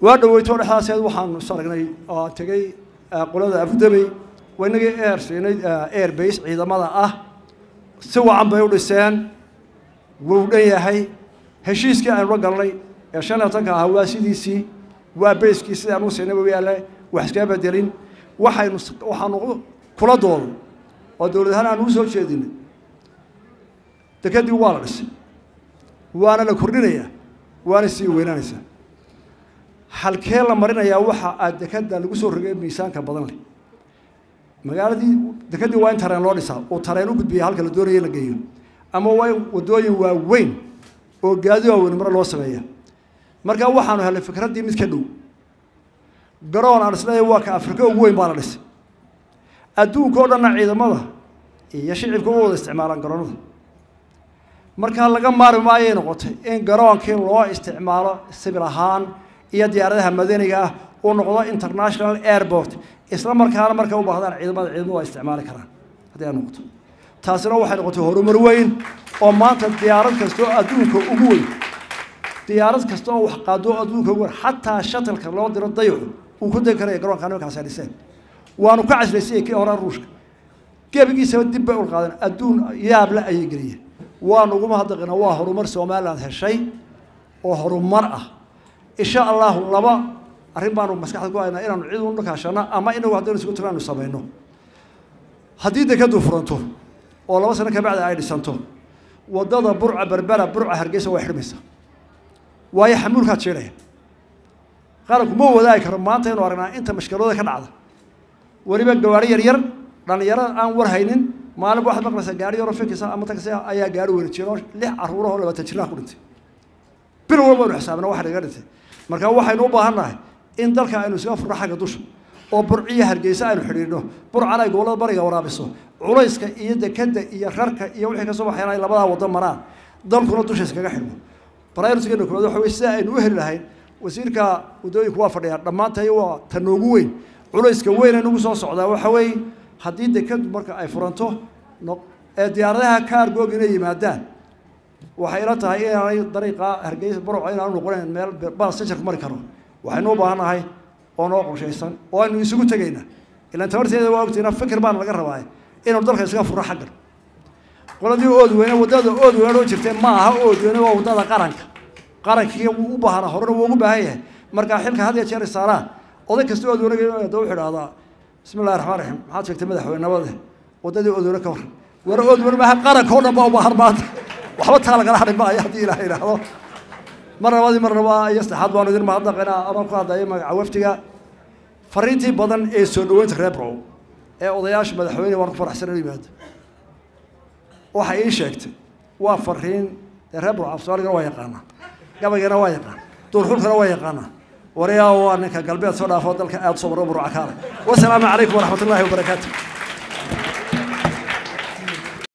وادويتون حاسد وحن صارقني تجي قلنا أبو دبي ونجي إير سيني إير بيس إذا ماذا سوى عم بيقول السان ودنيا هاي هشيس كأن رجل لي عشان أتذكر هو CDC وبيس كيس أنو سنة وياله وحسكاب بدرين وحن كل دول ودول هنا نوصل شيء دين تكدي والرس وأنا لكورنيا وأنا سي وين أنسى هل كلا مرينا يا وحى الدكتة اللي قصور رجال ميسان كبدن لي مقالة دي دكتة وين ترى لوريسا وترى قد بيهالك الدوري يلقيه أما وين ودوي وين وجادوا وين مرة لوسمية مركا وحنا هالفكرة دي مسكنو قرون على سلاي واقع أفريقيا وين بارلس أدون كورنا عيد ماذا يشيع الكون استعمالا قرونه مركا لقى مار ما ينقط إن قرون كل الله استعماله سبلهان iyo diyaaradaha madaniga ah oo noqdo international airport isla markaana marka u baahdaan ciidamadu waa isticmaali karaan hadii ay noqoto taasina waxay noqotay horumar weyn oo maanta diyaarad kasta oo adduunka ugu weyn diyaarad kasta oo wax qaado adduunka ugu weyn xataa shuttle-ka loo diro dayaco uu ku degi karo garoonka nimankaas ay waanu ka casraysay kii hore ruushka gebigiisa dib bay u qaadeen adduun yaab la ay geliyeen waanu ugu mahadnaqina waa horumar Soomaaliland heshay oo horumar ah إن شاء الله لبا أريبانو مسكحة قوينا إيران عيدون لكاشنا أما إنه وحدين سكوت لنا نصابينه حديد كدو فرنتو والله سنة كبعد عيد سنتو وضد برع بربرة برع هرجيسة وحرمسة وهي حمول كاتشيله قالك مو وذاك رمانتين ورنا أنت مشكلة ذاك العادة وريبك جواري يرير لأن يرى أن ورهينين ما أنا بواحد مقلسة جاري يرفع كيسا أما تكسي أي جاري ورتشيروش ليه عروره ولا بتشيله كنتي بيرو ما حسابنا واحد قالته marka waxaynu u baahanahay in dalka aynu iska furno xagga dusha oo burciya hargeysa aynu xiriirno burcana gobolada bariga waraabiso culayska iyo dekada iyo rarka iyo wixii ka soo baxayna labada wada maraan dalkuna dusha iskaga xirmo priority-ga koowaad waxa weeye sida aynu u heli lahayn wasiirka wadooyinka waa fadhiya dhamaantay waa tan ugu weyn culayska weyn ee nagu soo socda waxa weeye hadii dekadu marka ay furanto diyaaradaha cargo-ga inay yimaadaan waxay ila tahay inay dariiqa hargeysa burco inaan noqonayn meel bas safar mari karo waxaynu u baahanahay oo noo qorsheysan oo aynu isugu tagayna ilaa tabarteeda waa ogtiina fikir baan laga rabaa inuu dalka iska furo xaggan qoladii ood weyn wadada ood weyn oo jirtay ma aha ood weyn waa wadada qarankii u baahana horena ugu baahan yahay marka xilka had iyo jeer saaraan oday kasta ood weyn oo xidhaada bismillaahir rahmaanir rahiim maxaad sheegtay madaxweyne nabada wadadii ood weyn ka war ood weyn ma qaranka oo dhan baa u baahan maanta وحبت على قناة حرب يا دي لا إله الله مرة يستحضر وانو دين ما هذا قناة أراك هذا يوم عوفتك فريتي بدن سودوين تخربرو أضياش مدحويني وارك فرح سنة ريباد وحقيقي شكت وفرحين تخربرو عفصاري روايقانا قبل روايقانا دور خلق روايقانا وريا وانك قلبي صدى فضلك أتصبر ربع عكارك والسلام عليكم ورحمة الله وبركاته